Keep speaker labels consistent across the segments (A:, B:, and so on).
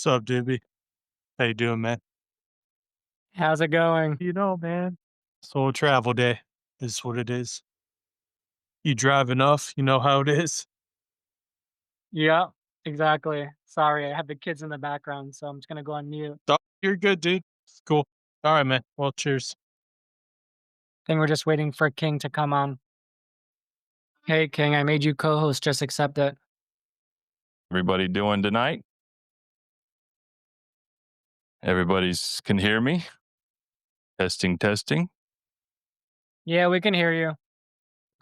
A: What's up, Dibby? How you doing, man?
B: How's it going?
A: Man. So travel day is what it is. You drive enough, you know how it is.
B: Yeah, exactly. Sorry, I have the kids in the background, so I'm just gonna go on mute.
A: You're good, dude. It's cool. All right, man. Well, cheers.
B: Think we're just waiting for King to come on. Hey, King, I made you co-host. Just accept it.
C: Everybody doing tonight? Everybody's can hear me? Testing, testing.
B: Yeah, we can hear you.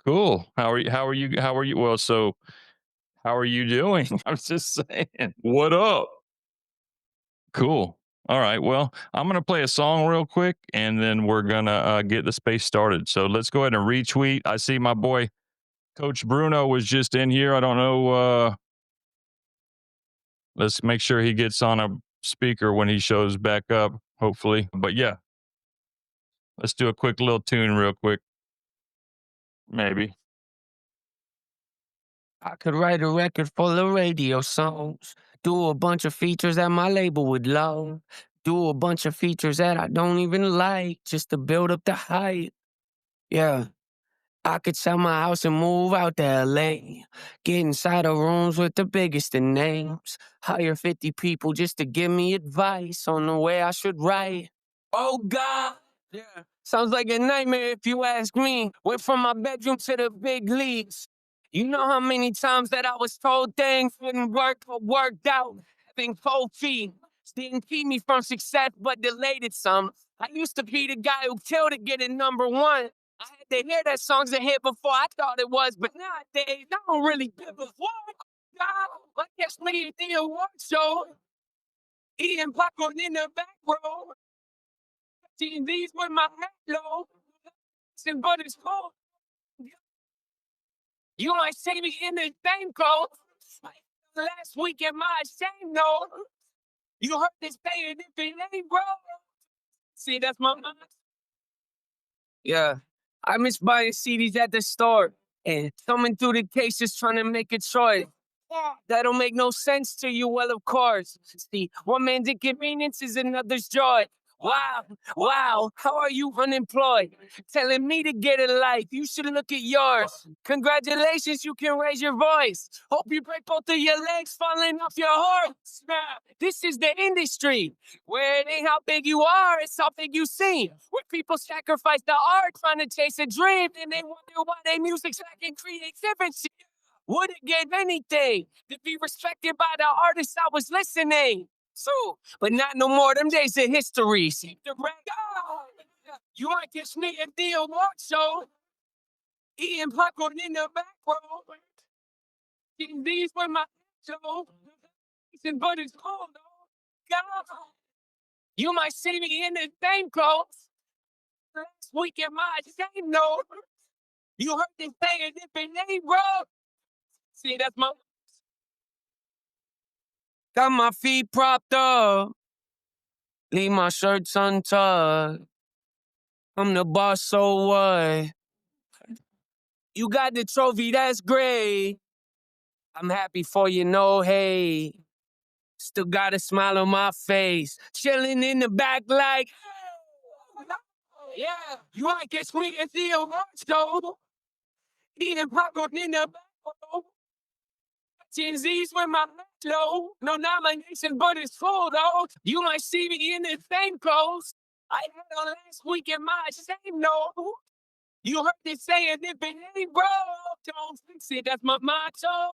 C: Cool. How are you? Well, so how are you doing? I was just saying, what up? Cool. All right. Well, I'm going to play a song real quick and then we're going to get the space started. So let's go ahead and retweet. I see my boy Coach Bruno was just in here. I don't know. Let's make sure he gets on a speaker when he shows back up, hopefully. But yeah, let's do a quick little tune real quick. Maybe.
D: I could write a record full of radio songs, do a bunch of features that my label would love, do a bunch of features that I don't even like just to build up the hype. Yeah. I could sell my house and move out to LA. Get inside of rooms with the biggest of names. Hire 50 people just to give me advice on the way I should write. Oh God. Yeah. Sounds like a nightmare if you ask me. Went from my bedroom to the big leagues. You know how many times that I was told things wouldn't work or worked out? Having cold feet didn't keep me from success but delayed it some. I used to be the guy who killed it getting number one. I had to hear that song's a hit before I thought it was, but nowadays I don't really give a fuck. God, I guess me at the award show, eating popcorn in the back row, seeing these with my hat low, but it's cold. You might see me in the same clothes. Last week in my same note, you heard this paying if it ain't bro. See, that's my mind. Yeah. I miss buying CDs at the store and thumbing through the cases trying to make a choice. That'll make no sense to you, well, of course. See, one man's inconvenience is another's joy. Wow, wow, how are you unemployed? Telling me to get a life, you should look at yours. Congratulations, you can raise your voice. Hope you break both of your legs falling off your horse. This is the industry, where it ain't how big you are, it's how big you seem. Where people sacrifice the art trying to chase a dream, and they wonder why their music's lacking creativity. Wouldn't give anything to be respected by the artists I was listening to. But not no more, them days of history. See the rag. You might catch me at the award show, eating popcorn in the back row, getting these with my show, but it's cold though. God. You might see me in the same clothes last week in my same note. You heard this thing and if it ain't bro. See, that's my. Got my feet propped up. Leave my shirts untucked. I'm the boss, so what? You got the trophy, that's great. I'm happy for you, no hate. Still got a smile on my face. Chilling in the back like, yeah, you might get sweet and feel show. Eating popcorn in the back row. Gen Z's with my low. No nomination, but it's full though. You might see me in the same clothes I had on last week in my same note. You heard this saying, if it ain't bro, don't fix it. That's my motto.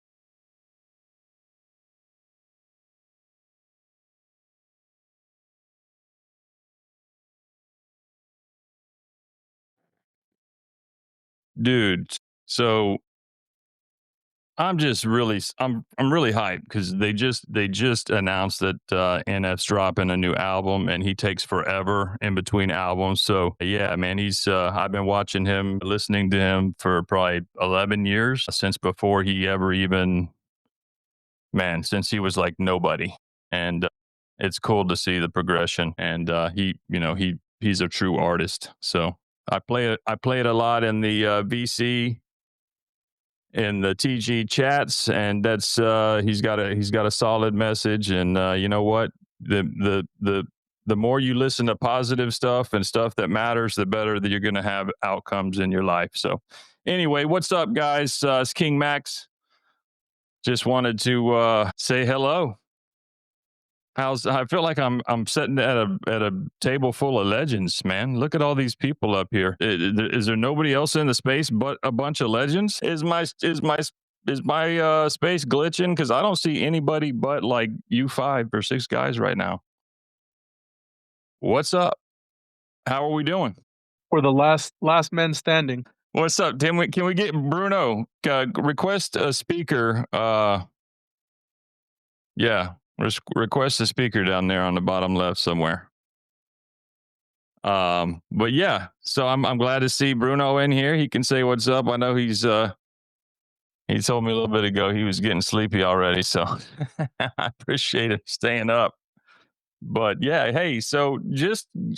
C: Dude, so I'm really hyped because they just announced that NF's dropping a new album and he takes forever in between albums. So yeah, man, he's I've been watching him, listening to him for probably 11 years since before he ever even since he was like nobody. And it's cool to see the progression and he's a true artist. So I play it a lot in the VC in the TG chats, and that's he's got a solid message. And you know what, the more you listen to positive stuff and stuff that matters, the better that you're going to have outcomes in your life. So anyway, what's up, guys? It's King Max. Just wanted to say hello. I feel like I'm sitting at a table full of legends, man. Look at all these people up here. Is there nobody else in the space but a bunch of legends? Is my space glitching? Because I don't see anybody but like you 5 or 6 guys right now. What's up? How are we doing?
A: We're the last men standing.
C: What's up? Can we get Bruno? Request a speaker. Yeah. Request a speaker down there on the bottom left somewhere. But yeah, so I'm glad to see Bruno in here. He can say what's up. I know he told me a little bit ago he was getting sleepy already, so I appreciate it staying up. But yeah, hey, so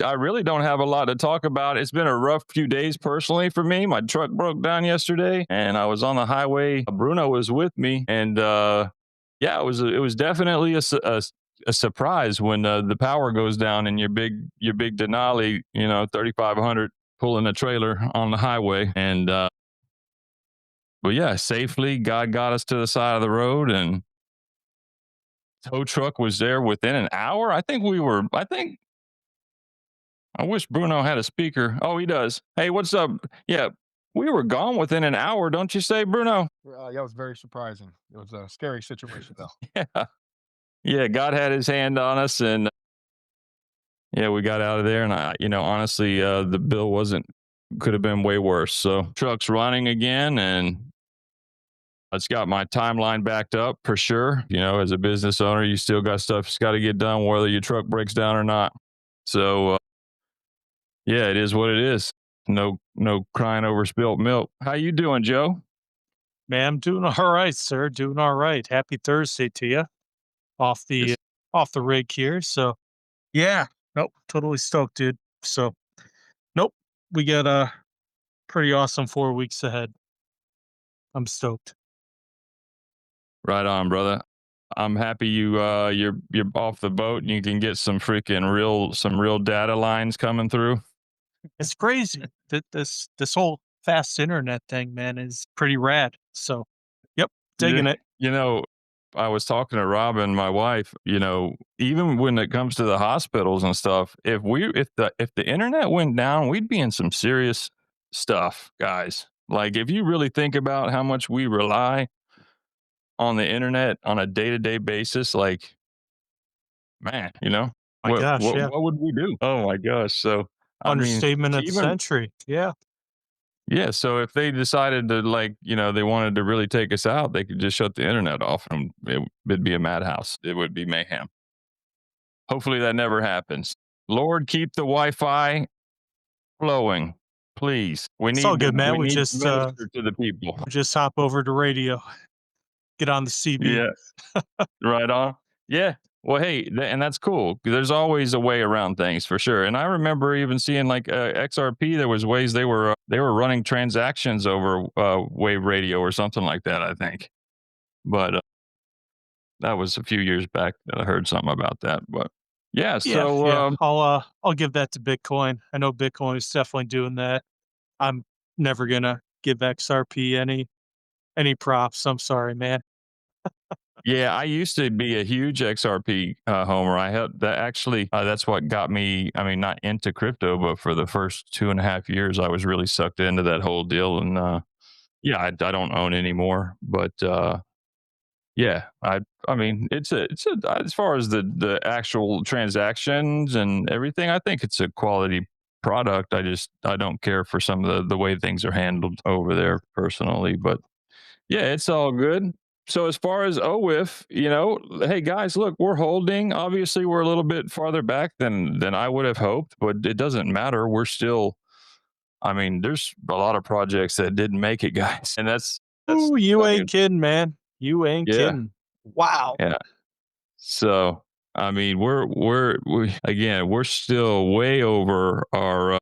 C: I really don't have a lot to talk about. It's been a rough few days personally for me. My truck broke down yesterday and I was on the highway. Bruno was with me, and yeah, it was definitely a surprise when the power goes down in your big Denali, 3500 pulling a trailer on the highway. And but yeah, safely God got us to the side of the road, and tow truck was there within an hour. I wish Bruno had a speaker. Oh, he does. Hey, what's up? Yeah, we were gone within an hour, don't you say, Bruno?
E: Yeah, it was very surprising. It was a scary situation, though.
C: Yeah. Yeah, God had his hand on us, and yeah, we got out of there. And honestly, the bill could have been way worse. So truck's running again, and it's got my timeline backed up for sure. As a business owner, you still got stuff that's got to get done, whether your truck breaks down or not. So yeah, it is what it is. No crying over spilt milk. How you doing, Joe?
A: Man, I'm doing all right, sir. Doing all right. Happy Thursday to you. Off the rig here. So yeah, nope, totally stoked, dude. So nope, we got a pretty awesome 4 weeks ahead. I'm stoked.
C: Right on, brother. I'm happy you're off the boat and you can get some real data lines coming through.
A: It's crazy that this whole fast internet thing, man, is pretty rad. So yep, digging it.
C: I was talking to Robin, my wife, even when it comes to the hospitals and stuff, if the internet went down, we'd be in some serious stuff, guys. Like, if you really think about how much we rely on the internet on a day-to-day basis, like, man,
A: My gosh, yeah.
C: what would we do? Oh my gosh. So
A: Understatement of the century. Yeah.
C: Yeah, so if they decided to, they wanted to really take us out, they could just shut the internet off, and it'd be a madhouse. It would be mayhem. Hopefully that never happens. Lord, keep the Wi-Fi flowing, please.
A: It's all good, man. We
C: need
A: just
C: to minister to the people.
A: just hop over to radio, get on the CB.
C: Yeah, right on. Yeah. Well, hey, and that's cool. There's always a way around things for sure. And I remember even seeing like XRP. There was ways they were running transactions over wave radio or something like that, I think. But that was a few years back that I heard something about that. But yeah, so
A: yeah. I'll give that to Bitcoin. I know Bitcoin is definitely doing that. I'm never gonna give XRP any props. I'm sorry, man.
C: Yeah, I used to be a huge XRP homer. I had that actually. That's what got me. I mean, not into crypto, but for the first 2.5 years, I was really sucked into that whole deal. And yeah, I don't own anymore. But yeah, I mean, it's as far as the actual transactions and everything, I think it's a quality product. I don't care for some of the way things are handled over there personally. But yeah, it's all good. So as far as OWIF, hey guys, look, we're holding. Obviously, we're a little bit farther back than I would have hoped, but it doesn't matter. We're still. I mean, there's a lot of projects that didn't make it, guys, and that's.
A: Ooh, you ain't kidding, man. You ain't kidding. Wow.
C: Yeah. So I mean, we're still way over our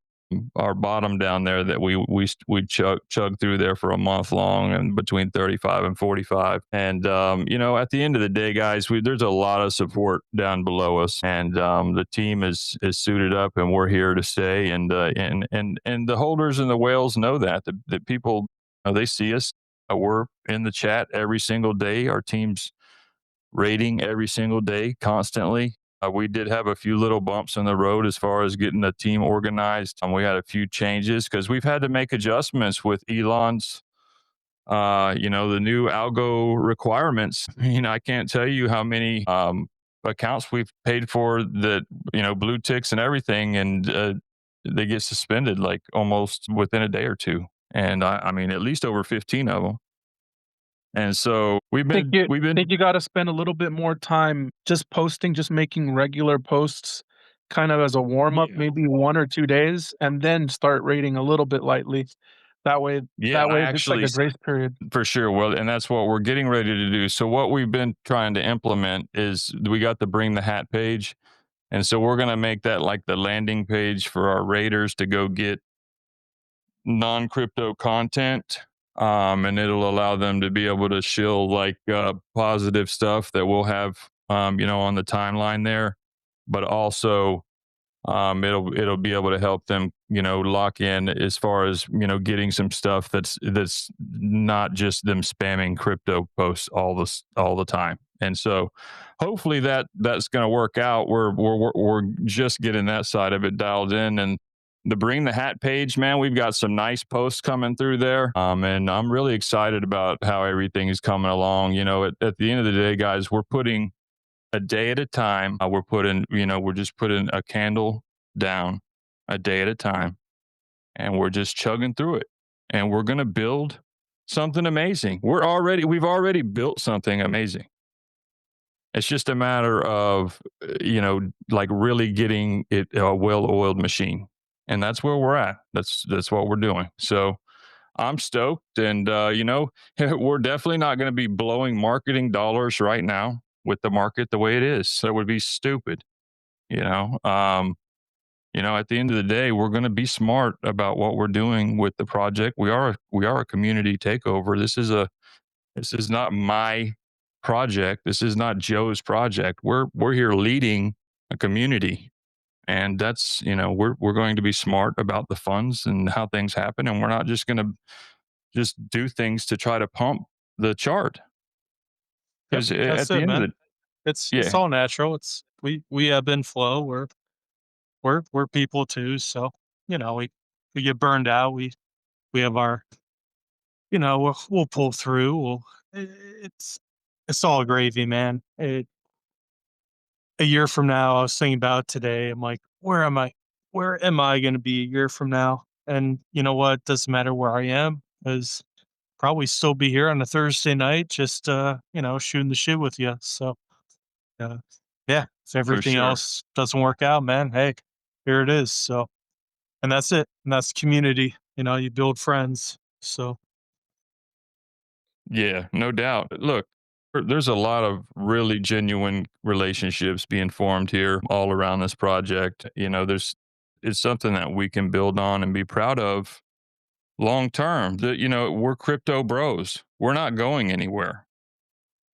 C: our bottom down there that we chug through there for a month long, and between 35 and 45. And at the end of the day, guys, there's a lot of support down below us, and the team is suited up, and we're here to stay. And the holders and the whales know that people, they see us. We're in the chat every single day. Our team's rating every single day, constantly. We did have a few little bumps in the road as far as getting the team organized. We had a few changes because we've had to make adjustments with Elon's, the new algo requirements. I can't tell you how many accounts we've paid for that, blue ticks and everything, and they get suspended like almost within a day or two. And I mean, at least over 15 of them. And so we've been
F: think you got to spend a little bit more time just posting, just making regular posts kind of as a warm up, maybe 1 or 2 days, and then start rating a little bit lightly. That way it's like a grace period.
C: For sure. Well, and that's what we're getting ready to do. So what we've been trying to implement is we got the Bring the Hat page. And so we're going to make that like the landing page for our raiders to go get non-crypto content. And it'll allow them to be able to shill like positive stuff that we'll have, on the timeline there, but also it'll be able to help them, lock in as far as, getting some stuff that's not just them spamming crypto posts all the time. And so hopefully that's going to work out. We're just getting that side of it dialed in. And the Bring the Hat page, man, we've got some nice posts coming through there. And I'm really excited about how everything is coming along. At the end of the day, guys, we're putting a day at a time. We're just putting a candle down a day at a time, and we're just chugging through it. And we're going to build something amazing. We've already built something amazing. It's just a matter of, like really getting it a well-oiled machine. And that's where we're at. That's what we're doing. So I'm stoked. And, we're definitely not going to be blowing marketing dollars right now with the market the way it is. That would be stupid. At the end of the day, we're going to be smart about what we're doing with the project. We are a community takeover. This is not my project. This is not Joe's project. We're here leading a community. And that's, we're going to be smart about the funds and how things happen. And we're not just going to just do things to try to pump the chart. Because at the end of it,
A: it's all natural. We ebb and flow. We're people too. So, we get burned out. We have our, we'll pull through. It's all gravy, man. A year from now, I was thinking about today. I'm like, where am I? Where am I going to be a year from now? And you know what? Doesn't matter where I am, because probably still be here on a Thursday night, just shooting the shit with you. So, yeah. If everything
C: sure.
A: else doesn't work out, man, hey, here it is. So, and that's it. And that's community. You build friends. So,
C: Yeah, no doubt. Look, there's a lot of really genuine relationships being formed here all around this project. It's something that we can build on and be proud of long term. We're crypto bros. We're not going anywhere.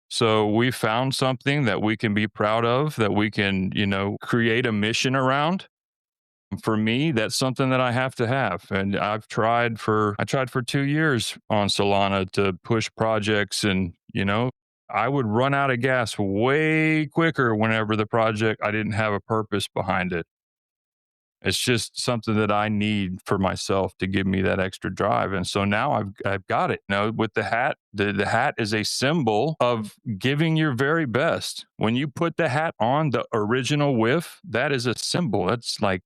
C: So we found something that we can be proud of, that we can, create a mission around. For me, that's something that I have to have. And I tried for 2 years on Solana to push projects, and, I would run out of gas way quicker whenever I didn't have a purpose behind it. It's just something that I need for myself to give me that extra drive. And so now I've got it. With the hat, the hat is a symbol of giving your very best. When you put the hat on, the original whiff, that is a symbol. That's like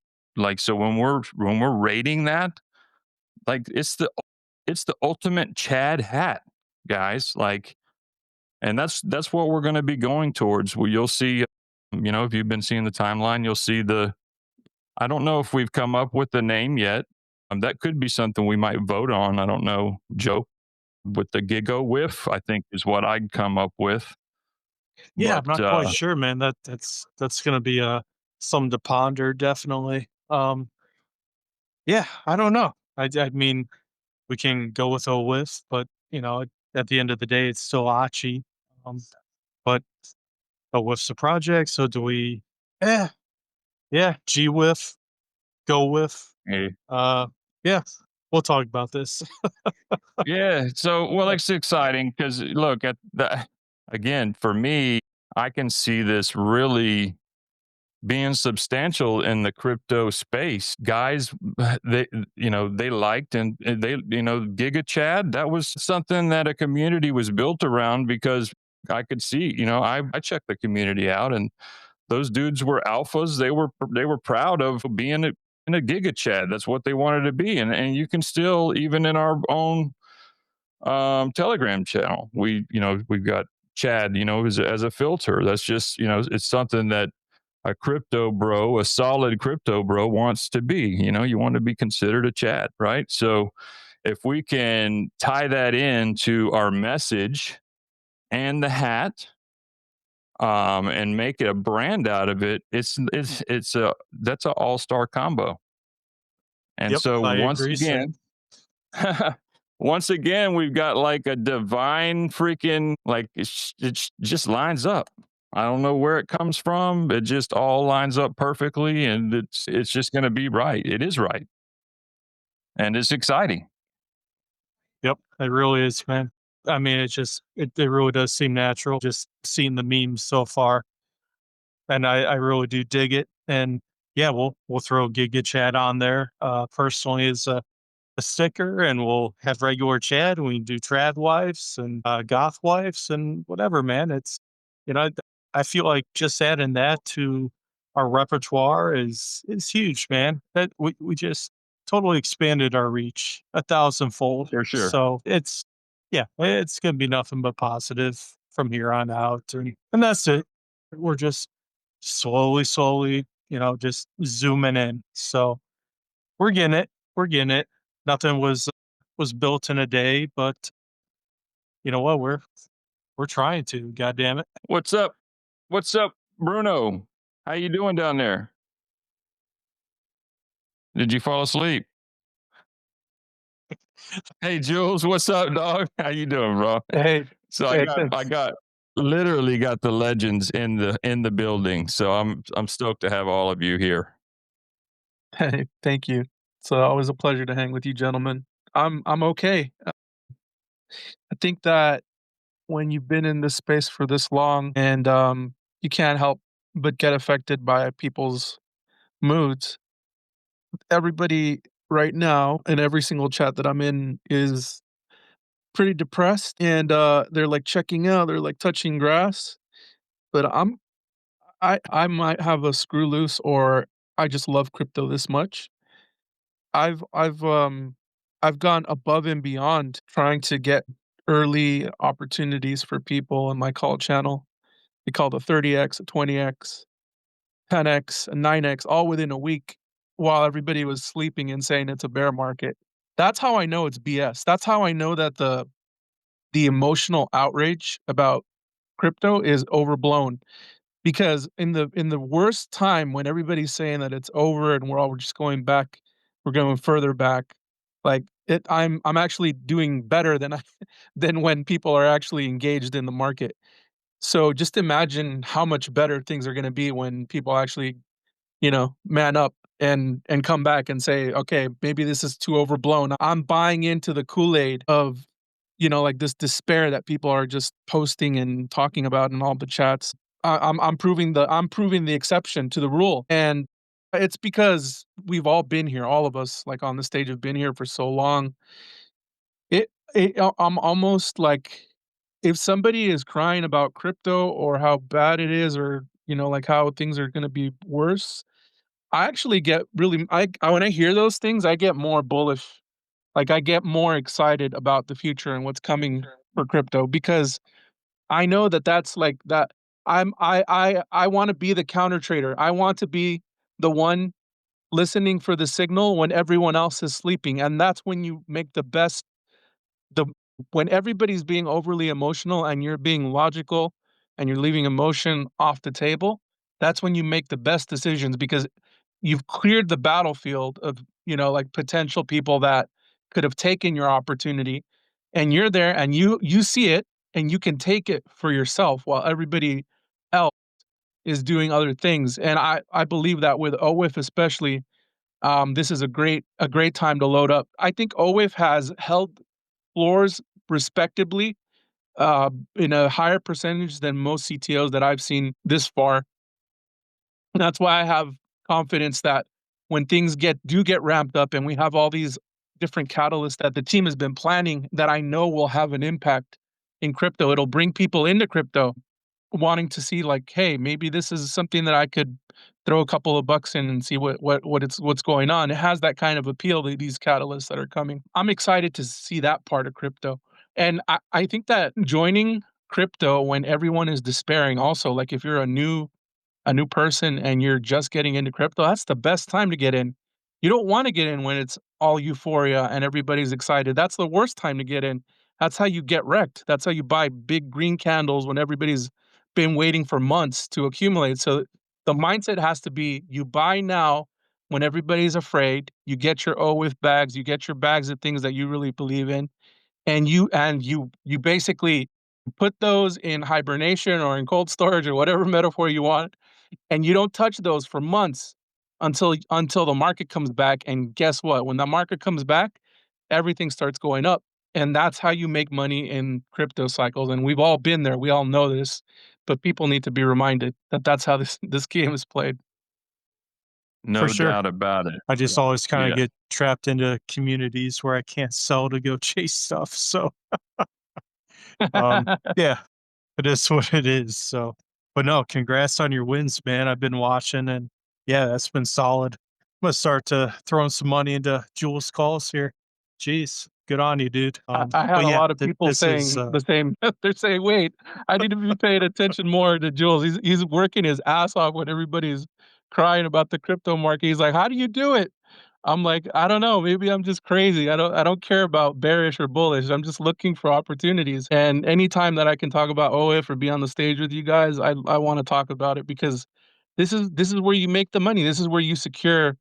C: so when we're rating that, like it's the ultimate Chad hat, guys. And that's what we're going to be going towards. Well, you'll see, if you've been seeing the timeline, you'll see I don't know if we've come up with the name yet. That could be something we might vote on. I don't know, Joe, with the Gigo whiff, I think is what I'd come up with.
A: yeah,
C: But,
A: I'm not quite sure, man. That's going to be something to ponder, definitely. Yeah, I don't know. I mean, we can go with OWIF, but at the end of the day, it's still Achi. Um, but OWIF's a project, so do we? Yeah, yeah, GWIF, go with.
C: Hey.
A: Yeah, we'll talk about this.
C: Yeah. So, well, it's exciting because look at the again for me, I can see this really being substantial in the crypto space. Guys, they liked and they, Giga Chad, that was something that a community was built around because I could see, I checked the community out and those dudes were alphas. They were proud of being in a Giga Chad. That's what they wanted to be. And you can still, even in our own Telegram channel, we've got Chad, as a filter. That's just, it's something that a crypto bro, a solid crypto bro wants to be. You want to be considered a Chad, right? So if we can tie that into our message and the hat, and make a brand out of it, that's an all-star combo. And
A: Yep,
C: so
A: I agree, sir.
C: once again, we've got like a divine freaking, like it just lines up. I don't know where it comes from. It just all lines up perfectly, and it's just going to be right. It is right, and it's exciting.
A: Yep, it really is, man. I mean, it really does seem natural just seeing the memes so far, and I really do dig it. And yeah, we'll throw Giga Chad on there personally as a sticker, and we'll have regular Chad. We can do trad wives and goth wives and whatever, man. It's you know, I feel like just adding that to our repertoire is huge, man. That we just totally expanded our reach 1,000-fold.
C: For sure.
A: So it's gonna be nothing but positive from here on out, and that's it. We're just slowly, just zooming in. So we're getting it. We're getting it. Nothing was built in a day, but you know what? We're trying to. God damn it.
C: What's up? What's up, Bruno? How you doing down there? Did you fall asleep? Hey, Jules, what's up, dog? How you doing, bro?
F: Hey,
C: So
F: hey,
C: I got literally got the legends in the building. So I'm stoked to have all of you here.
F: hey, thank you. It's always a pleasure to hang with you, gentlemen. I'm okay. I think that when you've been in this space for this long and you can't help but get affected by people's moods. Everybody right now in every single chat that I'm in is pretty depressed and they're like checking out, they're like touching grass. But I might have a screw loose or I just love crypto this much. I've I've um I've gone above and beyond trying to get early opportunities for people in my call channel. We call the 30x, a 20x, 10x, a 9x, all within a week while everybody was sleeping and saying it's a bear market. That's how I know it's BS. That's how I know that the emotional outrage about crypto is overblown. Because in the worst time when everybody's saying that it's over and we're all just going back, we're going further back, like I'm actually doing better than than when people are actually engaged in the market. So just imagine how much better things are gonna be when people actually, man up and come back and say, okay, maybe this is too overblown. I'm buying into the Kool-Aid of, like this despair that people are just posting and talking about in all the chats. I'm proving the exception to the rule, and it's because we've all been here. All of us, like on the stage, have been here for so long. I'm almost like if somebody is crying about crypto or how bad it is, or like how things are going to be worse. I actually get really when I hear those things, I get more bullish. Like I get more excited about the future and what's coming for crypto because I know that that's like that I want to be the counter trader. I want to be the one listening for the signal when everyone else is sleeping. And that's when you make the best the when everybody's being overly emotional and you're being logical and you're leaving emotion off the table, that's when you make the best decisions because you've cleared the battlefield of like potential people that could have taken your opportunity, and you're there and you see it and you can take it for yourself while everybody else is doing other things. And I believe that with OWIF especially, this is a great time to load up. I think OWIF has held floors respectably in a higher percentage than most CTOs that I've seen this far. That's why I have confidence that when things do get ramped up and we have all these different catalysts that the team has been planning that I know will have an impact in crypto, it'll bring people into crypto wanting to see like, hey, maybe this is something that I could throw a couple of bucks in and see what's going on. It has that kind of appeal to these catalysts that are coming. I'm excited to see that part of crypto. And I think that joining crypto when everyone is despairing also, like if you're a new person and you're just getting into crypto, that's the best time to get in. You don't want to get in when it's all euphoria and everybody's excited. That's the worst time to get in. That's how you get wrecked. That's how you buy big green candles when everybody's been waiting for months to accumulate. So the mindset has to be you buy now when everybody's afraid, you get your OWIF bags, you get your bags of things that you really believe in, and you basically put those in hibernation or in cold storage or whatever metaphor you want, and you don't touch those for months until the market comes back. And guess what? When the market comes back, everything starts going up. And that's how you make money in crypto cycles. And we've all been there. We all know this, but people need to be reminded that that's how this game is played.
C: No
A: sure.
C: doubt about it.
A: I just always kind of
C: Yeah.
A: get trapped into communities where I can't sell to go chase stuff. So yeah, it is what it is. So, but no, congrats on your wins, man. I've been watching, and yeah, that's been solid. I'm gonna start to throwing some money into Jules calls here. Jeez, good on you, dude.
F: I had
A: but
F: a
A: yeah,
F: lot of people
A: this
F: saying
A: is
F: the same. They're saying, "Wait, I need to be paying attention more to Jules. He's working his ass off when everybody's crying about the crypto market. He's like, how do you do it?" I'm like, I don't know. Maybe I'm just crazy. I don't care about bearish or bullish. I'm just looking for opportunities. And anytime that I can talk about OIF or be on the stage with you guys, I want to talk about it because this is where you make the money. This is where you secure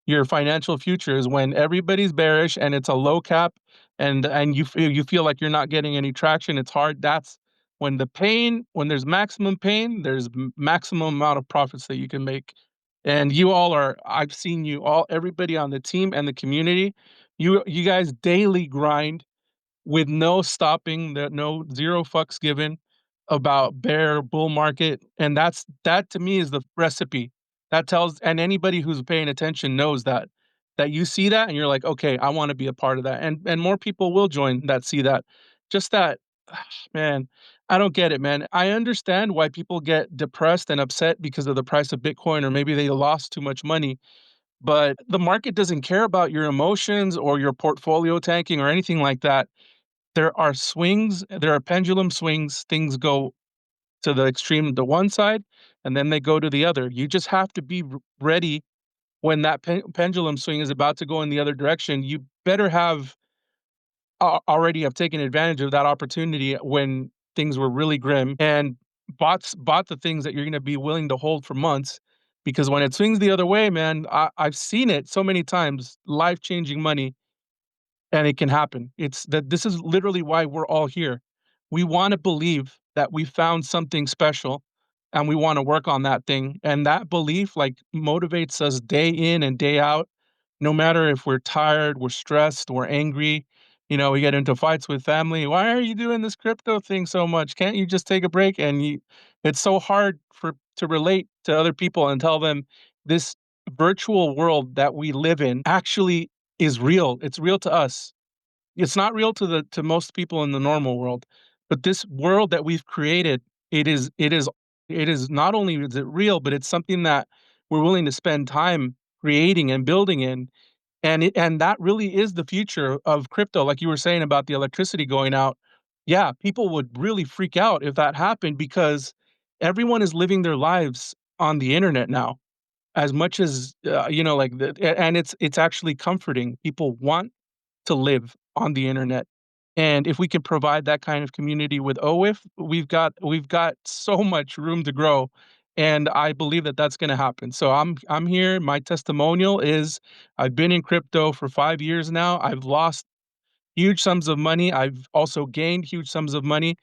F: your financial future is when everybody's bearish and it's a low cap and you feel like you're not getting any traction. It's hard. That's when there's maximum pain, there's maximum amount of profits that you can make. And you all are I've seen you all everybody on the team and the community. You guys daily grind with no stopping, no zero fucks given about bear bull market, and that to me is the recipe. That tells and anybody who's paying attention knows that you see that and you're like, "Okay, I wanna be a part of that." And more people will join that see that. Just that man, I don't get it, man. I understand why people get depressed and upset because of the price of Bitcoin or maybe they lost too much money, but the market doesn't care about your emotions or your portfolio tanking or anything like that. There are swings, there are pendulum swings, things go to the extreme to one side, and then they go to the other. You just have to be ready when that pendulum swing is about to go in the other direction. You better have already have taken advantage of that opportunity when things were really grim and bought the things that you're gonna be willing to hold for months, because when it swings the other way, man, I've seen it so many times, life-changing money. And it can happen. It's that this is literally why we're all here. We wanna believe that we found something special, and we wanna work on that thing, and that belief, like, motivates us day in and day out, no matter if we're tired, we're stressed, we're angry, we get into fights with family, "Why are you doing this crypto thing so much? Can't you just take a break?" And it's so hard to relate to other people and tell them this virtual world that we live in actually is real. It's real to us. It's not real to most people in the normal world, but this world that we've created, it is not only is it real, but it's something that we're willing to spend time creating and building in, and that really is the future of crypto. Like you were saying about the electricity going out, yeah, people would really freak out if that happened because everyone is living their lives on the internet now as much as like and it's actually comforting. People want to live on the internet, and if we can provide that kind of community with OIF, we've got so much room to grow. and I believe that that's going to happen. So I'm here. My testimonial is I've been in crypto for 5 years now. I've lost huge sums of money. I've also gained huge sums of money.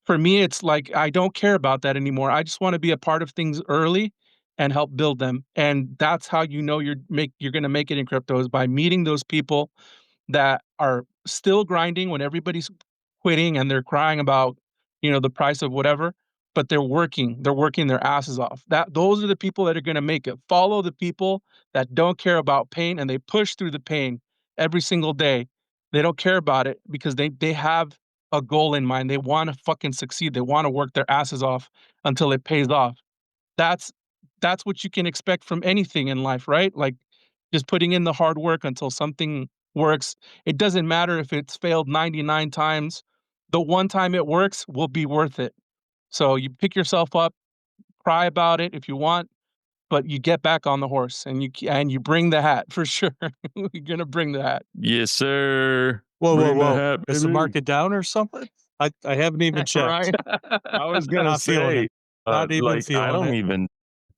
F: For me, it's like I don't care about that anymore. I just want to be a part of things early and help build them. And that's how you know you're going to make it in crypto, is by meeting those people that are still grinding when everybody's quitting and they're crying about, the price of whatever, but they're working their asses off. Those are the people that are going to make it. Follow the people that don't care about pain, and they push through the pain every single day. They don't care about it because they have a goal in mind. They want to fucking succeed. They want to work their asses off until it pays off. That's that's what you can expect from anything in life, right? Like, just putting in the hard work until something works. It doesn't matter if it's failed 99 times. The one time it works will be worth it. So you pick yourself up, cry about it if you want, but you get back on the horse and you bring the hat for sure. You're gonna bring the hat.
C: Yes, sir.
A: Whoa,
C: Bring the
A: whoa, whoa!
C: hat,
A: Is the
C: baby.
A: market down or something? I haven't even checked.
C: Right? I was gonna
A: Not feeling
C: say,
A: it. Not even
C: like, I
A: feeling
C: don't
A: it.
C: even.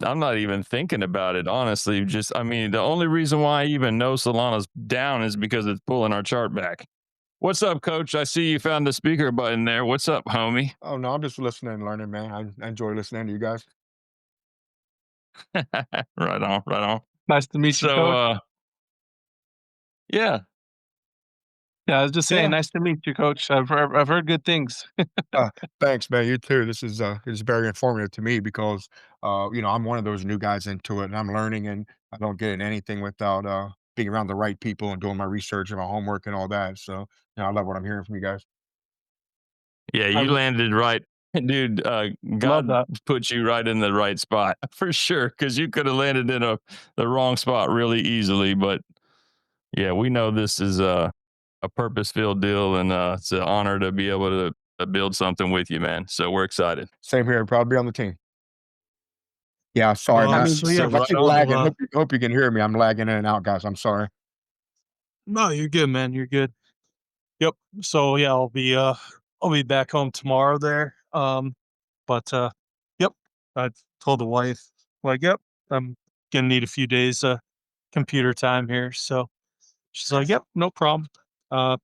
C: I'm not even thinking about it, honestly. Just, I mean, the only reason why I even know Solana's down is because it's pulling our chart back. What's up, Coach? I see you found the speaker button there. What's up, homie?
E: Oh no, I'm just listening and learning, man. I enjoy listening to you guys.
C: Right on, right on.
F: Nice to meet you,
C: So,
F: coach.
C: yeah,
F: Yeah, I was just saying,
C: yeah.
F: nice to meet you, coach. I've heard good things.
E: Thanks, man. You too. This is very informative to me because I'm one of those new guys into it, and I'm learning, and I don't get in anything without being around the right people and doing my research and my homework and all that. So, I love what I'm hearing from you guys.
C: Yeah,
F: I
C: you landed right. Dude,
F: love
C: God
F: that.
C: put you right in the right spot for sure, because you could have landed in the wrong spot really easily. But yeah, we know this is a purpose-filled deal, and it's an honor to be able to build something with you, man. So we're excited.
E: Same here. Probably on the team. Yeah, sorry,
F: I
E: man.
F: mean,
A: So
E: If
A: yeah,
E: I
C: right
E: keep
C: on.
E: lagging,
A: well,
E: hope you can hear me. I'm lagging in and out, guys. I'm sorry.
A: no, you're good, man. You're good. Yep. So yeah, I'll be back home tomorrow there. But yep, I told the wife, like, yep, I'm gonna need a few days computer time here. So she's like, yep, no problem. Uh,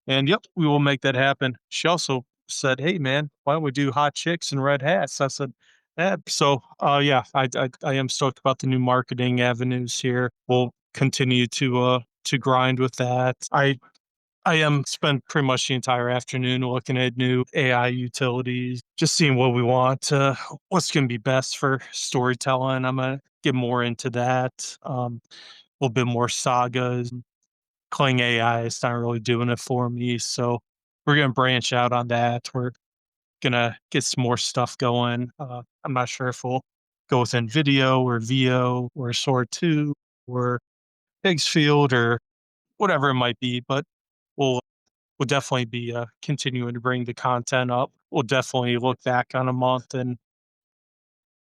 A: and yep, we will make that happen. She also said, hey man, why don't we do hot chicks and red hats? I said, yeah. So yeah, I am stoked about the new marketing avenues here. We'll continue to grind with that. I am spend pretty much the entire afternoon looking at new AI utilities, just seeing what we want, what's going to be best for storytelling. I'm gonna get more into that, a little bit more sagas. Kling AI is not really doing it for me, so we're gonna branch out on that. We're gonna get some more stuff going. I'm not sure if we'll go with NVIDIA or VO or Sword 2 or Higgsfield or whatever it might be, but we'll definitely be continuing to bring the content up. We'll definitely look back on a month and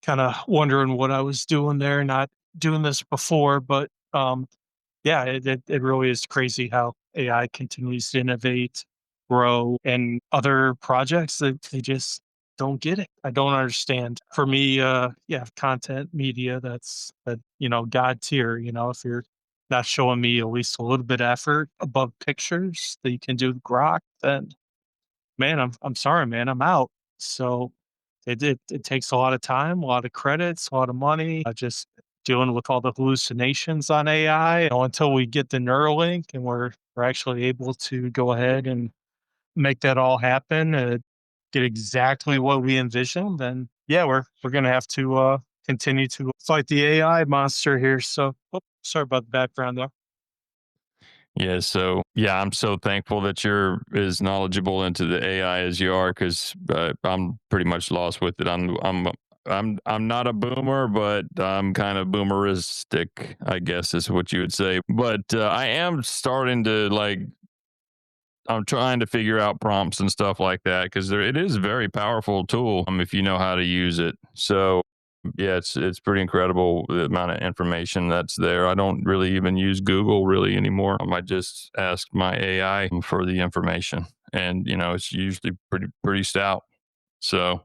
A: kind of wondering what I was doing there, not doing this before. But yeah, it really is crazy how AI continues to innovate, grow, and other projects that they just don't get it. I don't understand. For me, yeah, content media, God tier. If you're not showing me at least a little bit of effort above pictures that you can do with Grok, then man, I'm sorry, man, I'm out. So it takes a lot of time, a lot of credits, a lot of money, just dealing with all the hallucinations on AI. Until we get the Neuralink and we're actually able to go ahead and make that all happen, get exactly what we envisioned, then yeah, we're gonna have to continue to fight the AI monster here. So, sorry about the background there.
C: Yeah, so yeah, I'm so thankful that you're as knowledgeable into the AI as you are, because I'm pretty much lost with it. I'm not a boomer, but I'm kind of boomeristic, I guess is what you would say. But I am starting to I'm trying to figure out prompts and stuff like that, because it is a very powerful tool if you know how to use it. So yeah, it's pretty incredible the amount of information that's there. I don't really even use Google really anymore. I just ask my AI for the information, and it's usually pretty stout. So,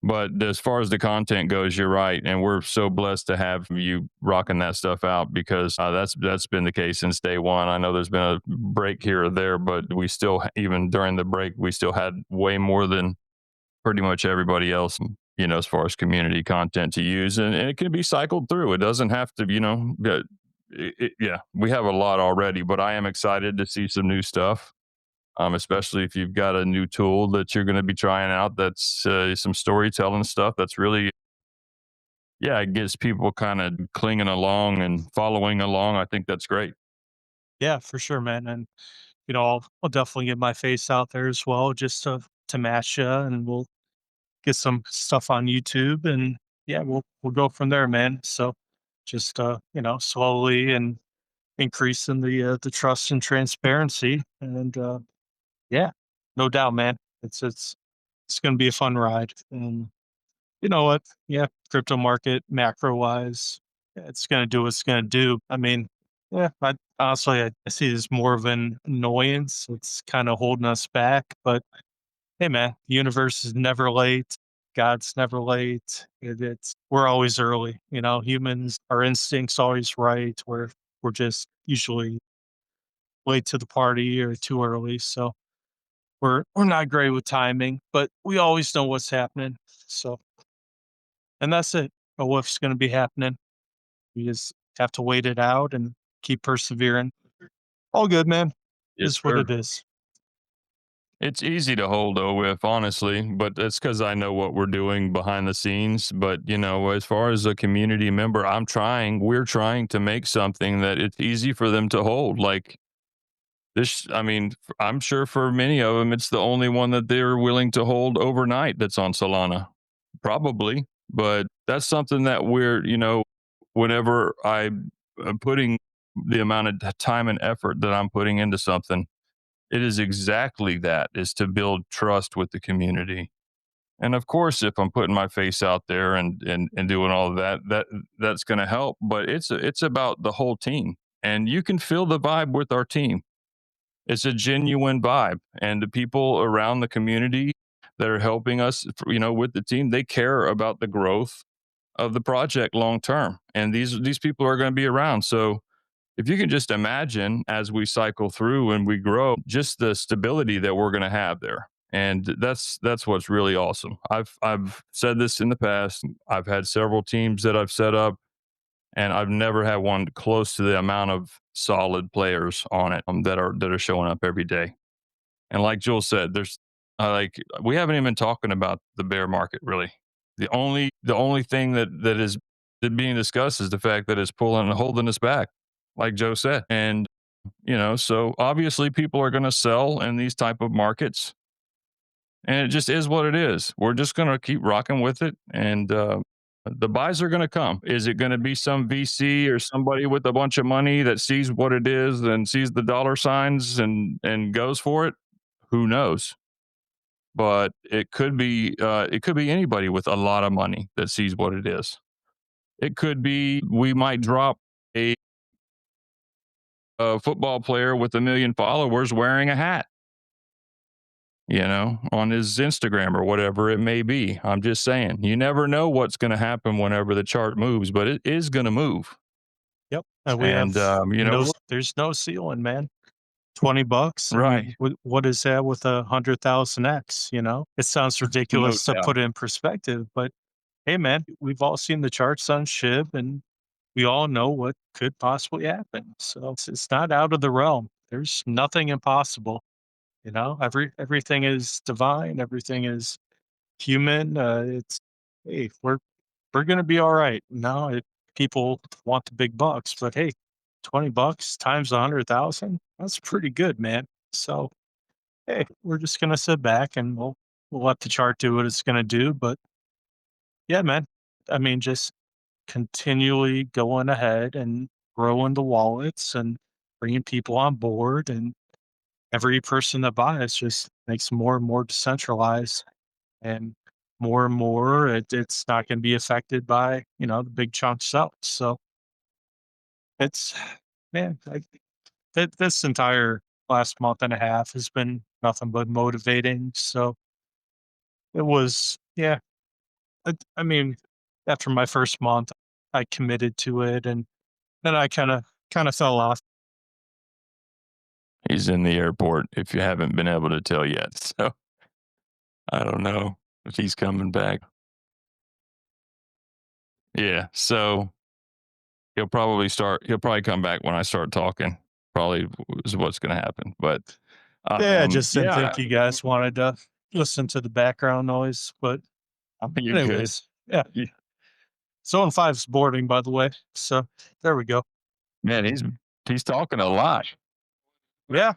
C: but as far as the content goes, you're right, and we're so blessed to have you rocking that stuff out because that's been the case since day one. I know there's been a break here or there, but we still, even during the break, we still had way more than pretty much everybody else, as far as community content to use, and it can be cycled through. It doesn't have to, yeah, we have a lot already, but I am excited to see some new stuff. Especially if you've got a new tool that you're going to be trying out that's some storytelling stuff that's really, yeah, it gets people kind of clinging along and following along. I think that's great.
A: Yeah, for sure, man. And I'll definitely get my face out there as well, just to match you, and we'll get some stuff on YouTube, and yeah, we'll go from there, man. So just slowly and increasing the trust and transparency, and yeah, no doubt, man. It's going to be a fun ride, and you know what? Yeah, crypto market macro wise, yeah, it's going to do what it's going to do. I mean, yeah, I see it as more of an annoyance. It's kind of holding us back, but hey, man, the universe is never late. God's never late. We're always early. Humans, our instincts always right. We're just usually late to the party or too early. So we're not great with timing, but we always know what's happening. So, and that's it. Know what's going to be happening. We just have to wait it out and keep persevering. All good, man.
C: Yes,
A: Is what
C: sir.
A: it is.
C: It's easy to hold with, honestly, but that's because I know what we're doing behind the scenes. But as far as a community member, we're trying to make something that it's easy for them to hold. Like this, I mean, I'm sure for many of them, it's the only one that they're willing to hold overnight that's on Solana, probably. But that's something that whenever I'm putting the amount of time and effort that I'm putting into something, it is exactly that, is to build trust with the community. And of course, if I'm putting my face out there and doing all of that, that's going to help. But it's about the whole team, and you can feel the vibe with our team. It's a genuine vibe, and the people around the community that are helping us, with the team, they care about the growth of the project long term, and these people are going to be around. So if you can just imagine as we cycle through and we grow, just the stability that we're going to have there. And that's what's really awesome. I've said this in the past. I've had several teams that I've set up, and I've never had one close to the amount of solid players on it, that are showing up every day. And like Joel said, there's we haven't even talking about the bear market really. The only thing that is being discussed is the fact that it's pulling and holding us back, like Joe said. And so obviously people are going to sell in these type of markets, and it just is what it is. We're just going to keep rocking with it, and the buys are going to come. Is it going to be some VC or somebody with a bunch of money that sees what it is and sees the dollar signs and goes for it? Who knows? But it could be anybody with a lot of money that sees what it is. It could be we might drop a football player with 1 million followers wearing a hat, on his Instagram or whatever it may be. I'm just saying, you never know what's going to happen whenever the chart moves, but it is going to move.
A: Yep. And we
C: And,
A: have no.
C: we're-
A: There's no ceiling, man. $20. I
C: Right.
A: mean, what is that with 100,000x? It sounds ridiculous to
C: doubt.
A: put in perspective, but hey, man, we've all seen the charts on SHIB, and we all know what could possibly happen. So it's not out of the realm. There's nothing impossible. Everything is divine. Everything is human. It's hey, we're gonna be all right. People want the big bucks, but hey, $20 times 100,000, that's pretty good, man. So hey, we're just gonna sit back and we'll let the chart do what it's gonna do. But yeah, man, I mean, just continually going ahead and growing the wallets and bringing people on board, and every person that buys just makes more and more decentralized, and more it's not going to be affected by the big chunks out. So it's man, this entire last month and a half has been nothing but motivating. So it was, yeah. I mean, after my first month, I committed to it, and then I kind of fell off.
C: He's in the airport. If you haven't been able to tell yet, so I don't know if he's coming back. Yeah, so he'll probably start. He'll probably come back when I start talking. Probably is what's going to happen. But
A: Yeah, I just didn't
C: yeah,
A: think you guys wanted to listen to the background noise, but
C: I mean, you're good.
A: anyways, yeah.
C: Yeah.
A: Zone 5's boarding, by the way. So there we go.
C: Man, he's talking a lot.
A: Yeah,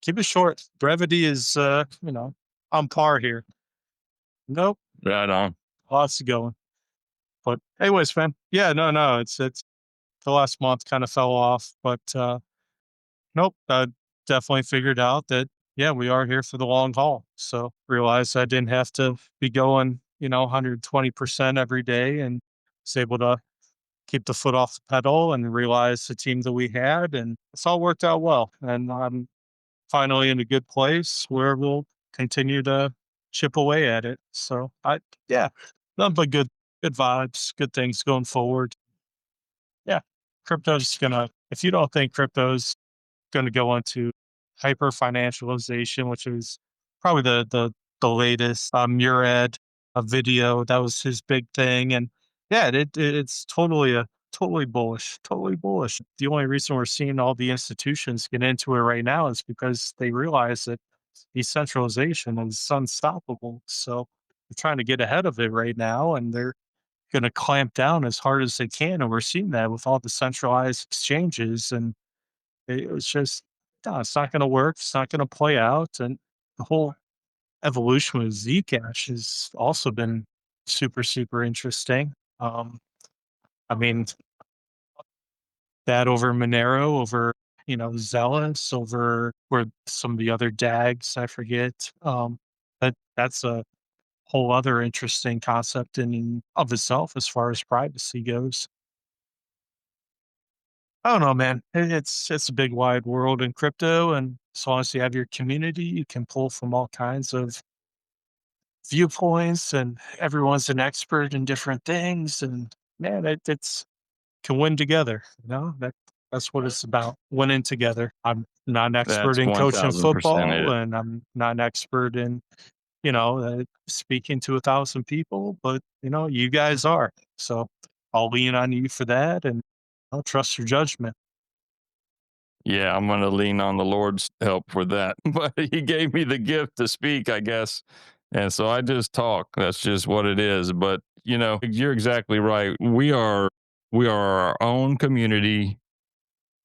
A: keep it short. Brevity is, on par here. Nope,
C: Right on.
A: lots going. But anyways, man. Yeah, no. It's the last month kind of fell off, but nope. I definitely figured out that yeah, we are here for the long haul. So realized I didn't have to be going, 120% every day, and was able to keep the foot off the pedal and realize the team that we had, and it's all worked out well. And I'm finally in a good place where we'll continue to chip away at it. So yeah, nothing but good vibes, good things going forward. Yeah, crypto's gonna. If you don't think crypto's gonna go into hyper financialization, which is probably the latest Murad video, that was his big thing, and yeah, it's totally bullish, totally bullish. The only reason we're seeing all the institutions get into it right now is because they realize that decentralization is unstoppable. So they're trying to get ahead of it right now, and they're going to clamp down as hard as they can. And we're seeing that with all the centralized exchanges. And it was just, no, it's not going to work. It's not going to play out. And the whole evolution with Zcash has also been super, super interesting. I mean, that over Monero, over, Zealous, over where some of the other DAGs, I forget. That's a whole other interesting concept in and of itself as far as privacy goes. I don't know, man. It's a big wide world in crypto, and as long as you have your community, you can pull from all kinds of viewpoints, and everyone's an expert in different things, and man, it's can win together. That's what it's about, winning together. I'm not an expert
C: That's
A: in coaching
C: 1000%
A: football,
C: it.
A: and I'm not an expert in speaking to 1,000 people, but you guys are. So I'll lean on you for that, and I'll trust your judgment.
C: Yeah, I'm going to lean on the Lord's help for that. But he gave me the gift to speak, I guess. And so I just talk. That's just what it is. But, you're exactly right. We are our own community.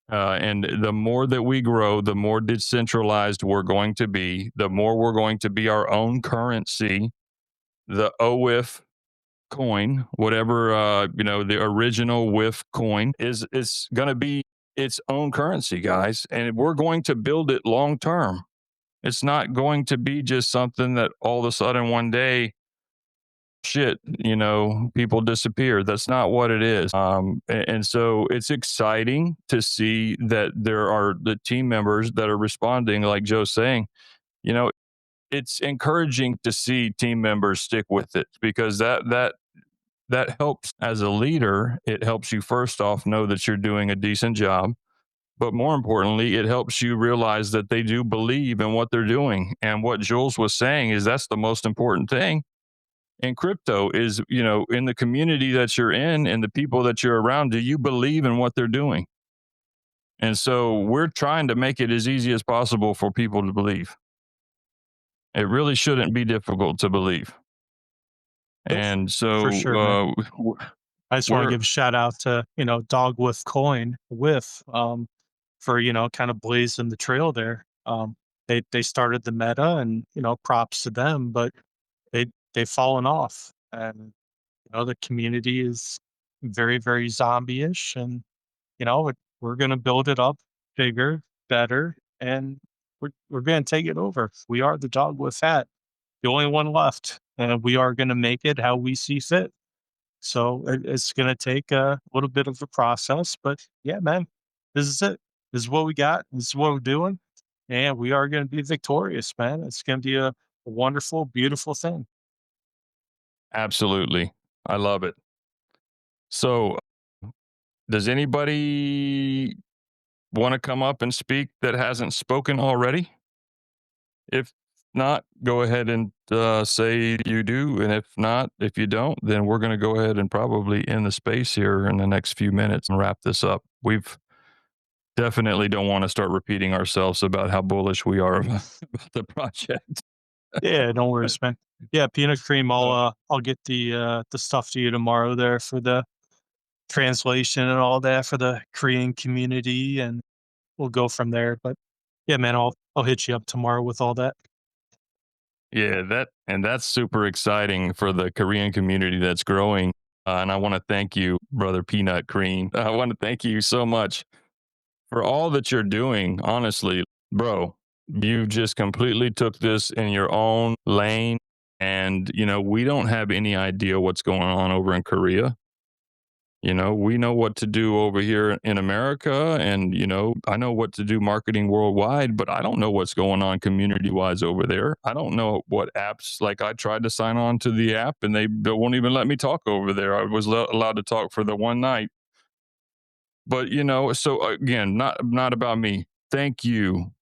C: And the more that we grow, the more decentralized we're going to be, the more we're going to be our own currency, the OWIF coin, whatever the original WIF coin is going to be its own currency, guys, and we're going to build it long term. It's not going to be just something that all of a sudden one day, shit, people disappear. That's not what it is. And so it's exciting to see that there are the team members that are responding, like Joe's saying. It's encouraging to see team members stick with it, because that helps as a leader. It helps you first off know that you're doing a decent job, but more importantly, it helps you realize that they do believe in what they're doing. And what Jules was saying is that's the most important thing in crypto is, in the community that you're in and the people that you're around, do you believe in what they're doing? And so we're trying to make it as easy as possible for people to believe. It really shouldn't be difficult to believe. And so
A: For sure, man. I just want to
C: we're
A: give a shout out to, Dog with Coin for, kind of blazing the trail there. They started the meta, and, props to them, but they've fallen off. And, the community is very, very zombie-ish, and, we're gonna build it up bigger, better, and we're gonna take it over. We are the dog with that, the only one left, and we are gonna make it how we see fit. So it's going to take a little bit of a process, but yeah, man, this is it. This is what we got. This is what we're doing. And we are going to be victorious, man. It's going to be a wonderful, beautiful thing.
C: Absolutely. I love it. So, does anybody want to come up and speak that hasn't spoken already? If not, go ahead and say you do. And if not, if you don't, then we're going to go ahead and probably end the space here in the next few minutes and wrap this up. We've definitely don't want to start repeating ourselves about how bullish we are about the project.
A: Yeah, no worries, man. Yeah, peanut cream. I'll get the stuff to you tomorrow there for the translation and all that for the Korean community, and we'll go from there. But yeah, man, I'll hit you up tomorrow with all that.
C: Yeah, that's super exciting for the Korean community that's growing. And I want to thank you, brother Peanut Cream. I want to thank you so much for all that you're doing. Honestly, bro, you just completely took this in your own lane. And, we don't have any idea what's going on over in Korea. We know what to do over here in America, and I know what to do marketing worldwide, but I don't know what's going on community wise over there. I don't know what apps. Like, I tried to sign on to the app and they won't even let me talk over there. I was allowed to talk for the one night. But so again, not about me. Thank you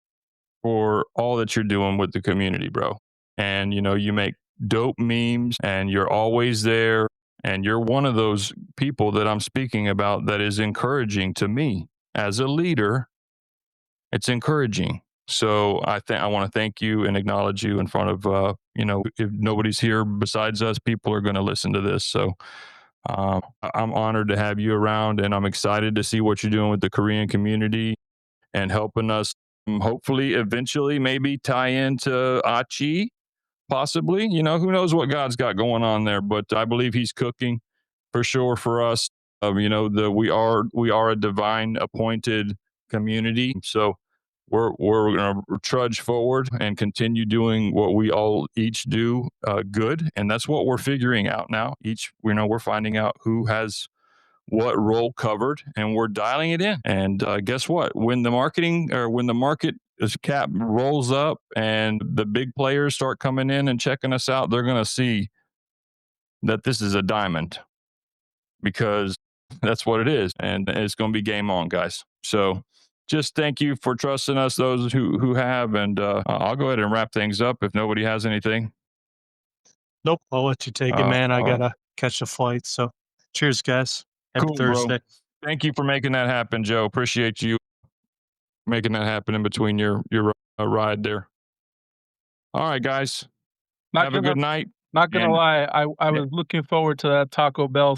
C: for all that you're doing with the community, bro. And you make dope memes and you're always there. And you're one of those people that I'm speaking about that is encouraging to me as a leader. It's encouraging. So I want to thank you and acknowledge you in front of, if nobody's here besides us, people are going to listen to this. So I'm honored to have you around, and I'm excited to see what you're doing with the Korean community and helping us hopefully eventually maybe tie into Achi. Possibly, who knows what God's got going on there, but I believe He's cooking for sure for us. We are a divine appointed community, so we're going to trudge forward and continue doing what we all each do good, and that's what we're figuring out now. We're finding out who has what role covered, and we're dialing it in. And guess what? When the market cap rolls up and the big players start coming in and checking us out, they're going to see that this is a diamond, because that's what it is, and it's going to be game on, guys. So just thank you for trusting us, those who have, and I'll go ahead and wrap things up if nobody has anything.
A: Nope, I'll let you take it, man. I gotta catch a flight. So cheers, guys. Happy
C: Cool,
A: Thursday.
C: bro. Thank you for making that happen, Joe. Appreciate you making that happen in between your ride there. All right, guys. Have a good night.
F: Not gonna
C: And-
F: lie, I was looking forward to that Taco Bell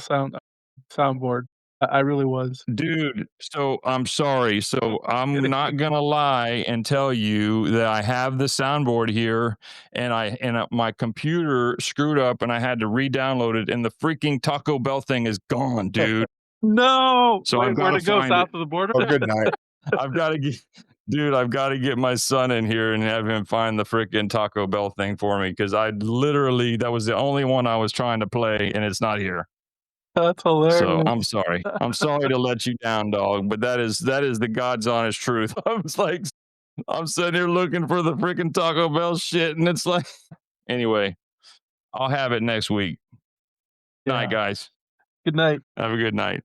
F: soundboard. I really was.
C: Dude, so I'm sorry. So I'm not gonna lie and tell you that I have the soundboard here, and my computer screwed up, and I had to re-download it, and the freaking Taco Bell thing is gone, dude.
F: No.
C: So
F: Wait,
C: I've
F: where'd
C: gotta
F: it go?
C: find
F: South
C: it.
F: of the border?
E: Oh, good night.
C: I've got to get my son in here and have him find the freaking Taco Bell thing for me, because that was the only one I was trying to play, and it's not here.
F: That's hilarious.
C: So I'm sorry. I'm sorry to let you down, dog, but that is the God's honest truth. I was like, I'm sitting here looking for the freaking Taco Bell shit, and it's like, anyway, I'll have it next week. Night, guys.
F: Good night.
C: Have a good night.